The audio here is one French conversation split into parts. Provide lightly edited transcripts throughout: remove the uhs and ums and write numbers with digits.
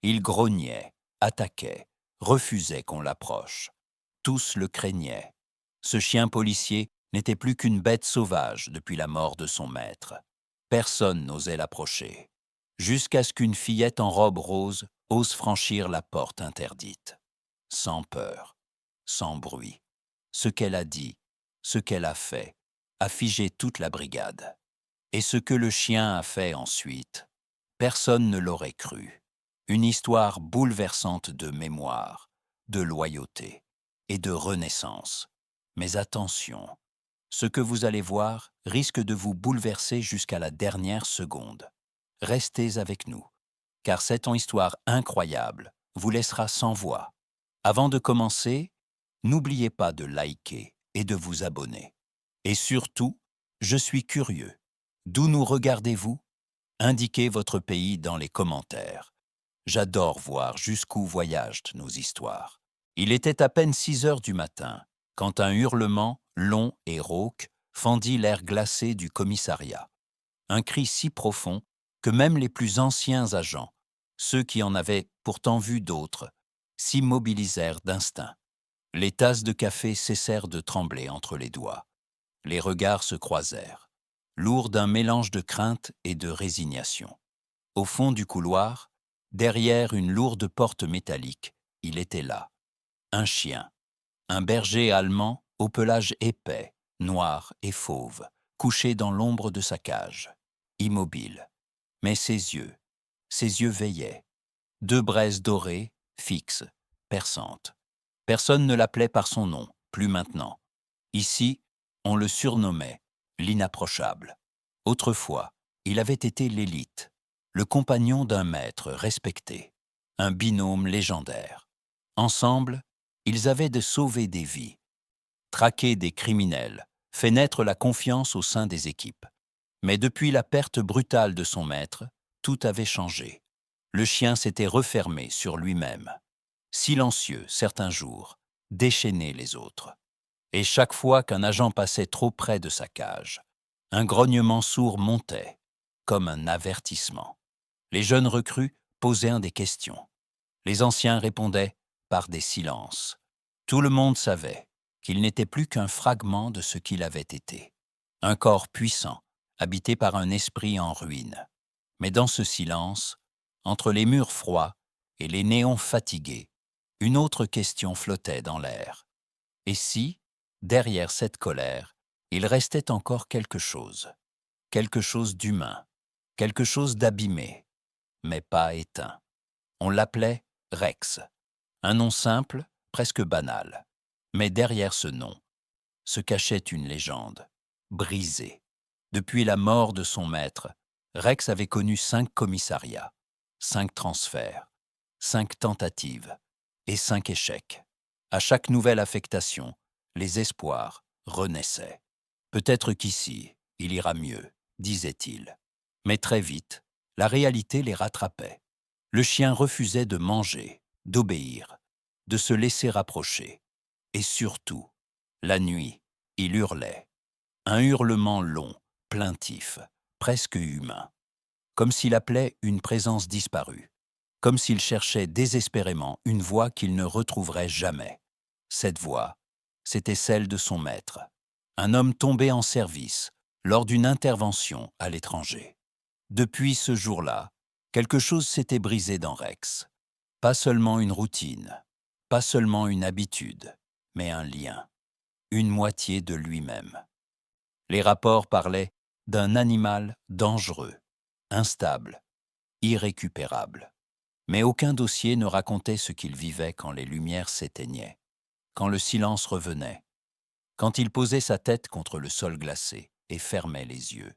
Il grognait, attaquait, refusait qu'on l'approche. Tous le craignaient. Ce chien policier n'était plus qu'une bête sauvage depuis la mort de son maître. Personne n'osait l'approcher, jusqu'à ce qu'une fillette en robe rose ose franchir la porte interdite. Sans peur, sans bruit. Ce qu'elle a dit, ce qu'elle a fait, a figé toute la brigade. Et ce que le chien a fait ensuite, personne ne l'aurait cru. Une histoire bouleversante de mémoire, de loyauté et de renaissance. Mais attention, ce que vous allez voir risque de vous bouleverser jusqu'à la dernière seconde. Restez avec nous, car cette histoire incroyable vous laissera sans voix. Avant de commencer, n'oubliez pas de liker et de vous abonner. Et surtout, je suis curieux. D'où nous regardez-vous? Indiquez votre pays dans les commentaires. J'adore voir jusqu'où voyagent nos histoires. Il était à peine 6 heures du matin, quand un hurlement, long et rauque, fendit l'air glacé du commissariat. Un cri si profond que même les plus anciens agents, ceux qui en avaient pourtant vu d'autres, s'immobilisèrent d'instinct. Les tasses de café cessèrent de trembler entre les doigts. Les regards se croisèrent, lourds d'un mélange de crainte et de résignation. Au fond du couloir, derrière une lourde porte métallique, il était là. Un chien, un berger allemand au pelage épais, noir et fauve, couché dans l'ombre de sa cage, immobile. Mais ses yeux veillaient. Deux braises dorées, fixes, perçantes. Personne ne l'appelait par son nom, plus maintenant. Ici, on le surnommait l'inapprochable. Autrefois, il avait été l'élite, le compagnon d'un maître respecté, un binôme légendaire. Ensemble, ils avaient de sauver des vies, traqué des criminels, fait naître la confiance au sein des équipes. Mais depuis la perte brutale de son maître, tout avait changé. Le chien s'était refermé sur lui-même, silencieux certains jours, déchaîné les autres. Et chaque fois qu'un agent passait trop près de sa cage, un grognement sourd montait, comme un avertissement. Les jeunes recrues posaient des questions. Les anciens répondaient par des silences. Tout le monde savait qu'il n'était plus qu'un fragment de ce qu'il avait été. Un corps puissant, habité par un esprit en ruine. Mais dans ce silence, entre les murs froids et les néons fatigués, une autre question flottait dans l'air. Et si, derrière cette colère, il restait encore quelque chose d'humain, quelque chose d'abîmé, mais pas éteint. On l'appelait Rex, un nom simple, presque banal. Mais derrière ce nom se cachait une légende, brisée. Depuis la mort de son maître, Rex avait connu 5 commissariats, 5 transferts, 5 tentatives et 5 échecs. À chaque nouvelle affectation, les espoirs renaissaient. Peut-être qu'ici, il ira mieux, disait-il. Mais très vite, la réalité les rattrapait. Le chien refusait de manger, d'obéir, de se laisser approcher. Et surtout, la nuit, il hurlait. Un hurlement long, plaintif, presque humain. Comme s'il appelait une présence disparue. Comme s'il cherchait désespérément une voix qu'il ne retrouverait jamais. Cette voix, c'était celle de son maître. Un homme tombé en service lors d'une intervention à l'étranger. Depuis ce jour-là, quelque chose s'était brisé dans Rex. Pas seulement une routine, pas seulement une habitude, mais un lien, une moitié de lui-même. Les rapports parlaient d'un animal dangereux, instable, irrécupérable. Mais aucun dossier ne racontait ce qu'il vivait quand les lumières s'éteignaient, quand le silence revenait, quand il posait sa tête contre le sol glacé et fermait les yeux,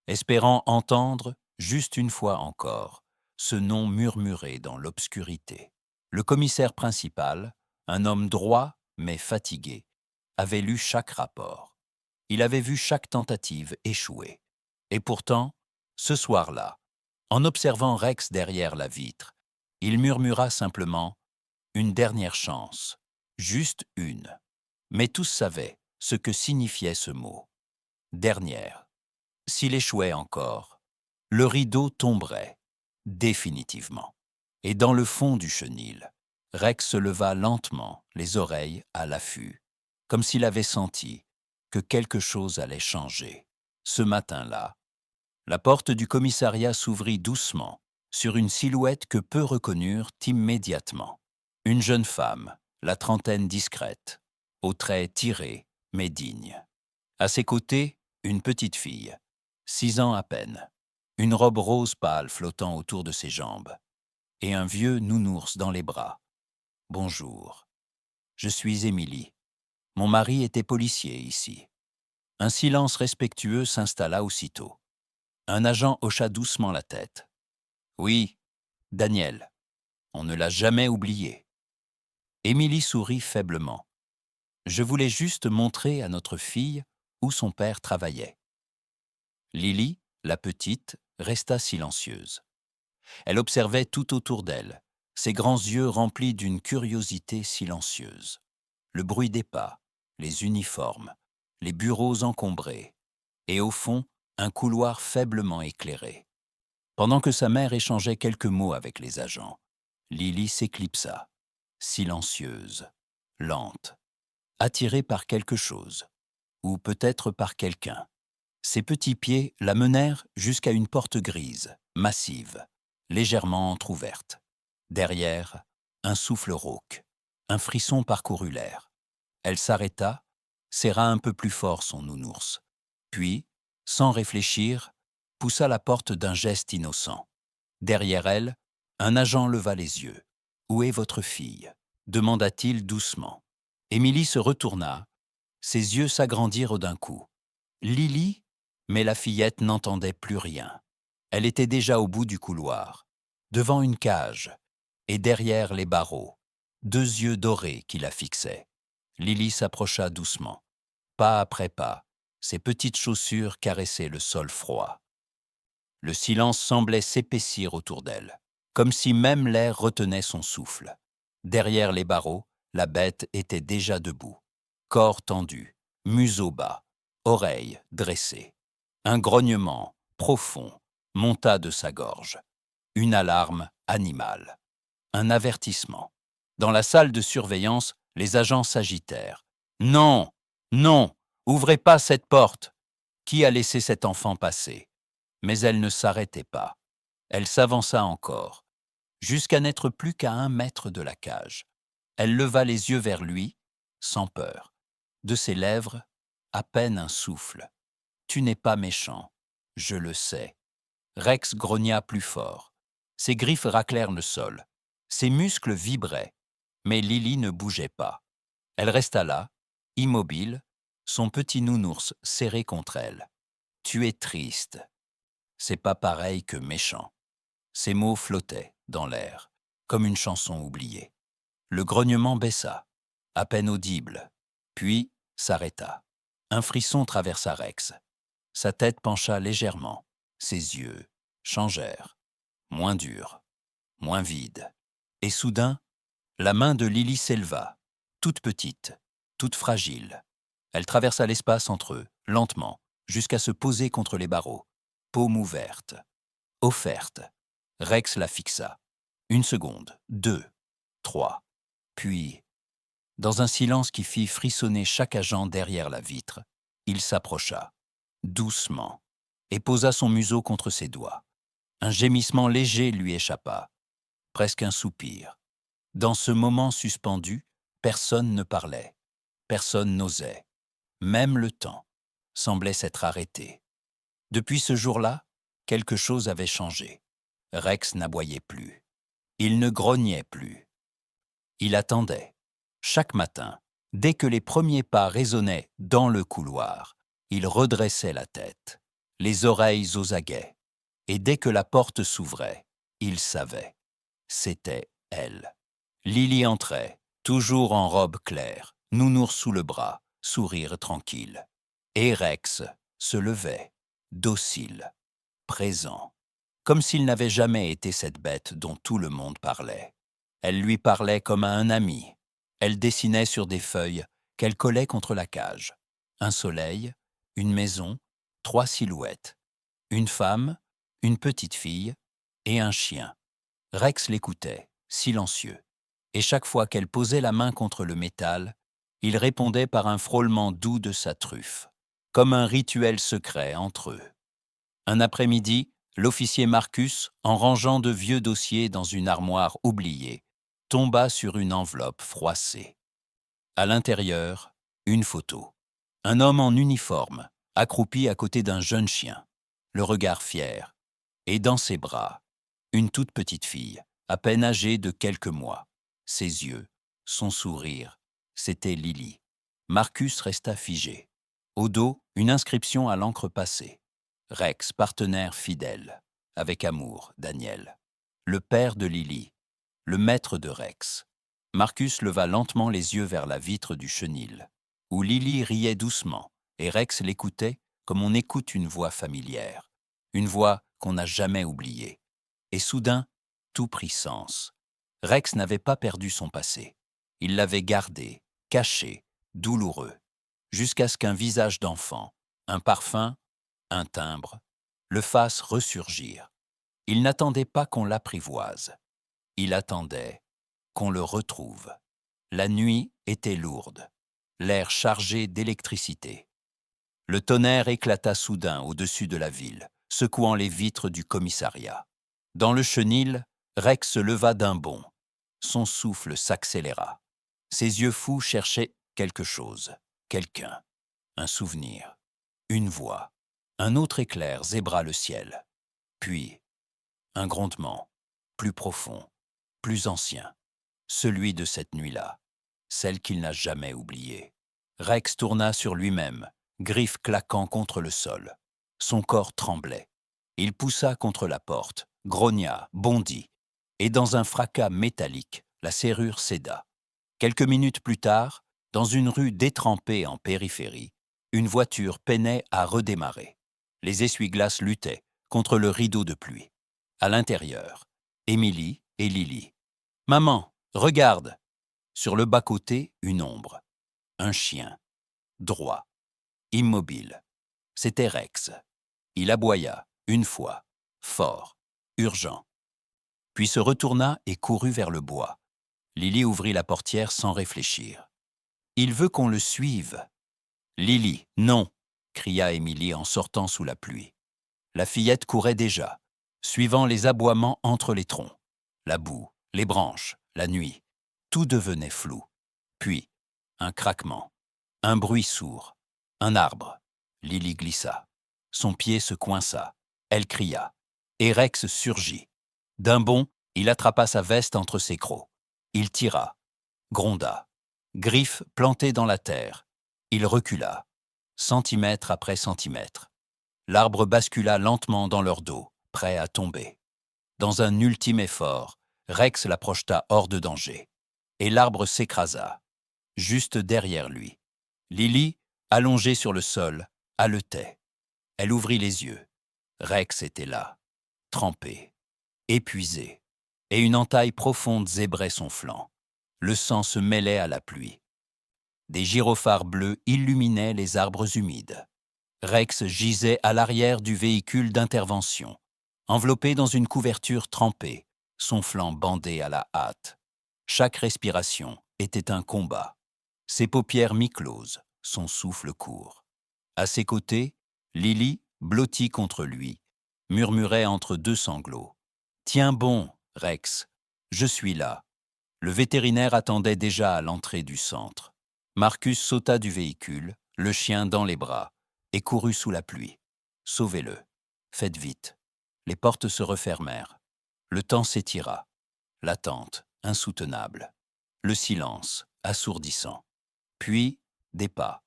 espérant entendre, juste une fois encore, ce nom murmuré dans l'obscurité. Le commissaire principal, un homme droit mais fatigué, avait lu chaque rapport. Il avait vu chaque tentative échouer. Et pourtant, ce soir-là, en observant Rex derrière la vitre, il murmura simplement « une dernière chance », juste une. Mais tous savaient ce que signifiait ce mot. Dernière. S'il échouait encore, le rideau tomberait, définitivement. Et dans le fond du chenil, Rex se leva lentement, les oreilles à l'affût, comme s'il avait senti que quelque chose allait changer. Ce matin-là, la porte du commissariat s'ouvrit doucement sur une silhouette que peu reconnurent immédiatement. Une jeune femme, la trentaine discrète, aux traits tirés mais dignes. À ses côtés, une petite fille, 6 ans à peine, une robe rose pâle flottant autour de ses jambes, et un vieux nounours dans les bras. « Bonjour, je suis Émilie. Mon mari était policier ici. » Un silence respectueux s'installa aussitôt. Un agent hocha doucement la tête. « Oui, Daniel, on ne l'a jamais oublié. » Émilie sourit faiblement. « Je voulais juste montrer à notre fille où son père travaillait. » Lily, la petite, resta silencieuse. Elle observait tout autour d'elle, ses grands yeux remplis d'une curiosité silencieuse. Le bruit des pas, les uniformes, les bureaux encombrés, et au fond, un couloir faiblement éclairé. Pendant que sa mère échangeait quelques mots avec les agents, Lily s'éclipsa, silencieuse, lente, attirée par quelque chose, ou peut-être par quelqu'un. Ses petits pieds la menèrent jusqu'à une porte grise, massive, légèrement entr'ouverte. Derrière, un souffle rauque, un frisson parcourut l'air. Elle s'arrêta, serra un peu plus fort son nounours, puis, sans réfléchir, poussa la porte d'un geste innocent. Derrière elle, un agent leva les yeux. « Où est votre fille ?» demanda-t-il doucement. Émilie se retourna, ses yeux s'agrandirent d'un coup. Lily, mais la fillette n'entendait plus rien. Elle était déjà au bout du couloir, devant une cage, et derrière les barreaux, 2 yeux dorés qui la fixaient. Lily s'approcha doucement, pas après pas, ses petites chaussures caressaient le sol froid. Le silence semblait s'épaissir autour d'elle, comme si même l'air retenait son souffle. Derrière les barreaux, la bête était déjà debout, corps tendu, museau bas, oreilles dressées. Un grognement profond monta de sa gorge. Une alarme animale. Un avertissement. Dans la salle de surveillance, les agents s'agitèrent. « Non, non, ouvrez pas cette porte !» Qui a laissé cet enfant passer? Mais elle ne s'arrêtait pas. Elle s'avança encore, jusqu'à n'être plus qu'à 1 mètre de la cage. Elle leva les yeux vers lui, sans peur. De ses lèvres, à peine un souffle. « Tu n'es pas méchant, je le sais. » Rex grogna plus fort. Ses griffes raclèrent le sol. Ses muscles vibraient, mais Lily ne bougeait pas. Elle resta là, immobile, son petit nounours serré contre elle. « Tu es triste. » C'est pas pareil que méchant. Ces mots flottaient dans l'air, comme une chanson oubliée. Le grognement baissa, à peine audible, puis s'arrêta. Un frisson traversa Rex. Sa tête pencha légèrement. Ses yeux changèrent, moins durs, moins vides. Et soudain, la main de Lily s'éleva, toute petite, toute fragile. Elle traversa l'espace entre eux, lentement, jusqu'à se poser contre les barreaux. Paume ouverte. Offerte. Rex la fixa. 1 seconde, 2, 3. Puis, dans un silence qui fit frissonner chaque agent derrière la vitre, il s'approcha, doucement, et posa son museau contre ses doigts. Un gémissement léger lui échappa, presque un soupir. Dans ce moment suspendu, personne ne parlait, personne n'osait. Même le temps semblait s'être arrêté. Depuis ce jour-là, quelque chose avait changé. Rex n'aboyait plus. Il ne grognait plus. Il attendait. Chaque matin, dès que les premiers pas résonnaient dans le couloir, il redressait la tête, les oreilles aux aguets. Et dès que la porte s'ouvrait, il savait. C'était elle. Lily entrait, toujours en robe claire, nounours sous le bras, sourire tranquille. Et Rex se levait, docile, présent, comme s'il n'avait jamais été cette bête dont tout le monde parlait. Elle lui parlait comme à un ami. Elle dessinait sur des feuilles qu'elle collait contre la cage. Un soleil, une maison, 3 silhouettes. Une femme, une petite fille et un chien. Rex l'écoutait, silencieux, et chaque fois qu'elle posait la main contre le métal, il répondait par un frôlement doux de sa truffe, comme un rituel secret entre eux. Un après-midi, l'officier Marcus, en rangeant de vieux dossiers dans une armoire oubliée, tomba sur une enveloppe froissée. À l'intérieur, une photo. Un homme en uniforme, accroupi à côté d'un jeune chien, le regard fier, et dans ses bras, une toute petite fille, à peine âgée de quelques mois. Ses yeux, son sourire, c'était Lily. Marcus resta figé. Au dos, une inscription à l'encre passée. Rex, partenaire fidèle. Avec amour, Daniel. Le père de Lily, le maître de Rex. Marcus leva lentement les yeux vers la vitre du chenil, où Lily riait doucement, et Rex l'écoutait comme on écoute une voix familière, une voix qu'on n'a jamais oubliée. Et soudain, tout prit sens. Rex n'avait pas perdu son passé. Il l'avait gardé, caché, douloureux, jusqu'à ce qu'un visage d'enfant, un parfum, un timbre, le fasse ressurgir. Il n'attendait pas qu'on l'apprivoise. Il attendait qu'on le retrouve. La nuit était lourde, l'air chargé d'électricité. Le tonnerre éclata soudain au-dessus de la ville, secouant les vitres du commissariat. Dans le chenil, Rex se leva d'un bond. Son souffle s'accéléra. Ses yeux fous cherchaient quelque chose, quelqu'un, un souvenir, une voix. Un autre éclair zébra le ciel. Puis, un grondement, plus profond, plus ancien, celui de cette nuit-là, celle qu'il n'a jamais oubliée. Rex tourna sur lui-même, griffes claquant contre le sol. Son corps tremblait. Il poussa contre la porte, grogna, bondit, et dans un fracas métallique, la serrure céda. Quelques minutes plus tard, dans une rue détrempée en périphérie, une voiture peinait à redémarrer. Les essuie-glaces luttaient contre le rideau de pluie. À l'intérieur, Émilie et Lily. « Maman, regarde !» Sur le bas-côté, une ombre. Un chien. Droit. Immobile. C'était Rex. Il aboya, une fois, fort, urgent. Puis se retourna et courut vers le bois. Lily ouvrit la portière sans réfléchir. « Il veut qu'on le suive. »« Lily, non !» cria Émilie en sortant sous la pluie. La fillette courait déjà, suivant les aboiements entre les troncs. La boue, les branches, la nuit, tout devenait flou. Puis, un craquement, un bruit sourd, un arbre. Lily glissa. Son pied se coinça. Elle cria. Et Rex surgit. D'un bond, il attrapa sa veste entre ses crocs. Il tira, gronda. Griffes plantées dans la terre. Il recula, centimètre après centimètre. L'arbre bascula lentement dans leur dos, prêt à tomber. Dans un ultime effort, Rex la projeta hors de danger. Et l'arbre s'écrasa, juste derrière lui. Lily, allongée sur le sol, haletait. Elle ouvrit les yeux. Rex était là, trempé, épuisé, et une entaille profonde zébrait son flanc. Le sang se mêlait à la pluie. Des gyrophares bleus illuminaient les arbres humides. Rex gisait à l'arrière du véhicule d'intervention, enveloppé dans une couverture trempée, son flanc bandé à la hâte. Chaque respiration était un combat. Ses paupières mi-closes, son souffle court. À ses côtés, Lily, blottie contre lui, murmurait entre deux sanglots. « Tiens bon, Rex, je suis là. » Le vétérinaire attendait déjà à l'entrée du centre. Marcus sauta du véhicule, le chien dans les bras, et courut sous la pluie. « Sauvez-le. Faites vite. » Les portes se refermèrent. Le temps s'étira. L'attente, insoutenable. Le silence, assourdissant. Puis, des pas,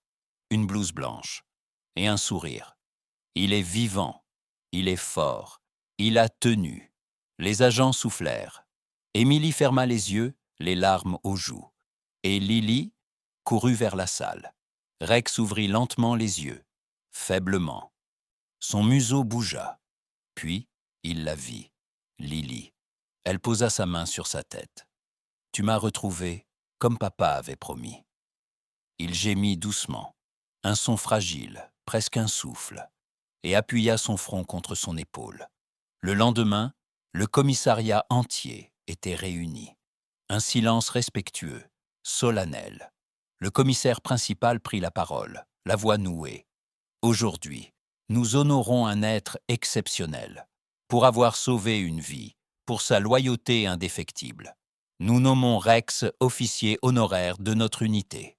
une blouse blanche et un sourire. Il est vivant, il est fort, il a tenu. Les agents soufflèrent. Émilie ferma les yeux, les larmes aux joues. Et Lily courut vers la salle. Rex ouvrit lentement les yeux, faiblement. Son museau bougea. Puis, il la vit, Lily. Elle posa sa main sur sa tête. « Tu m'as retrouvé, comme papa avait promis. » Il gémit doucement, un son fragile, presque un souffle, et appuya son front contre son épaule. Le lendemain, Le commissariat entier était réuni. Un silence respectueux, solennel. Le commissaire principal prit la parole, la voix nouée. Aujourd'hui, nous honorons un être exceptionnel, pour avoir sauvé une vie, pour sa loyauté indéfectible. Nous nommons Rex officier honoraire de notre unité.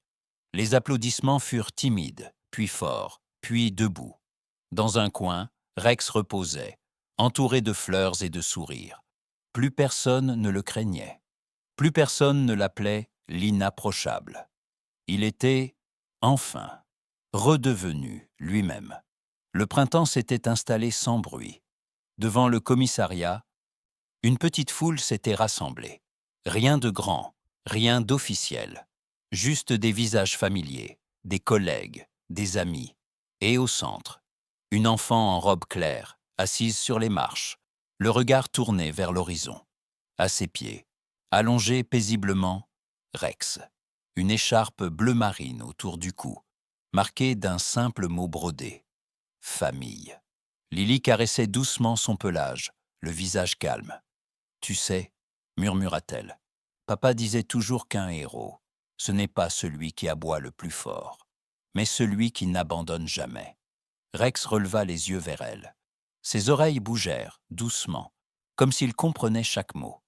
Les applaudissements furent timides, puis forts, puis debout. Dans un coin, Rex reposait, entouré de fleurs et de sourires. Plus personne ne le craignait. Plus personne ne l'appelait l'inapprochable. Il était, enfin, redevenu lui-même. Le printemps s'était installé sans bruit. Devant le commissariat, une petite foule s'était rassemblée. Rien de grand, rien d'officiel. Juste des visages familiers, des collègues, des amis. Et au centre, une enfant en robe claire, assise sur les marches, le regard tourné vers l'horizon. À ses pieds, allongé paisiblement, Rex. Une écharpe bleu marine autour du cou, marquée d'un simple mot brodé. Famille. Lily caressait doucement son pelage, le visage calme. « Tu sais, murmura-t-elle, papa disait toujours qu'un héros, ce n'est pas celui qui aboie le plus fort, mais celui qui n'abandonne jamais. » Rex releva les yeux vers elle. Ses oreilles bougèrent, doucement, comme s'il comprenait chaque mot.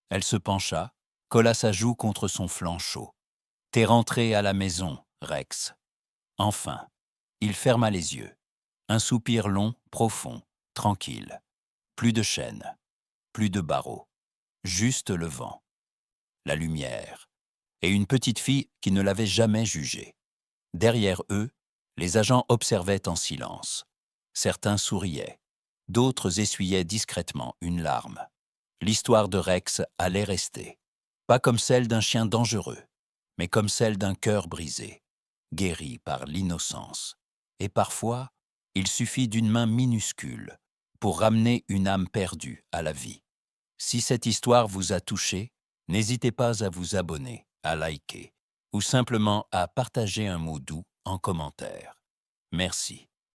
Elle se pencha, colla sa joue contre son flanc chaud. « T'es rentré à la maison, Rex. » Enfin, il ferma les yeux. Un soupir long, profond, tranquille. Plus de chaînes, plus de barreaux. Juste le vent, la lumière, et une petite fille qui ne l'avait jamais jugé. Derrière eux, les agents observaient en silence. Certains souriaient, d'autres essuyaient discrètement une larme. L'histoire de Rex allait rester, pas comme celle d'un chien dangereux, mais comme celle d'un cœur brisé, guéri par l'innocence. Et parfois, il suffit d'une main minuscule pour ramener une âme perdue à la vie. Si cette histoire vous a touché, n'hésitez pas à vous abonner, à liker ou simplement à partager un mot doux en commentaire. Merci.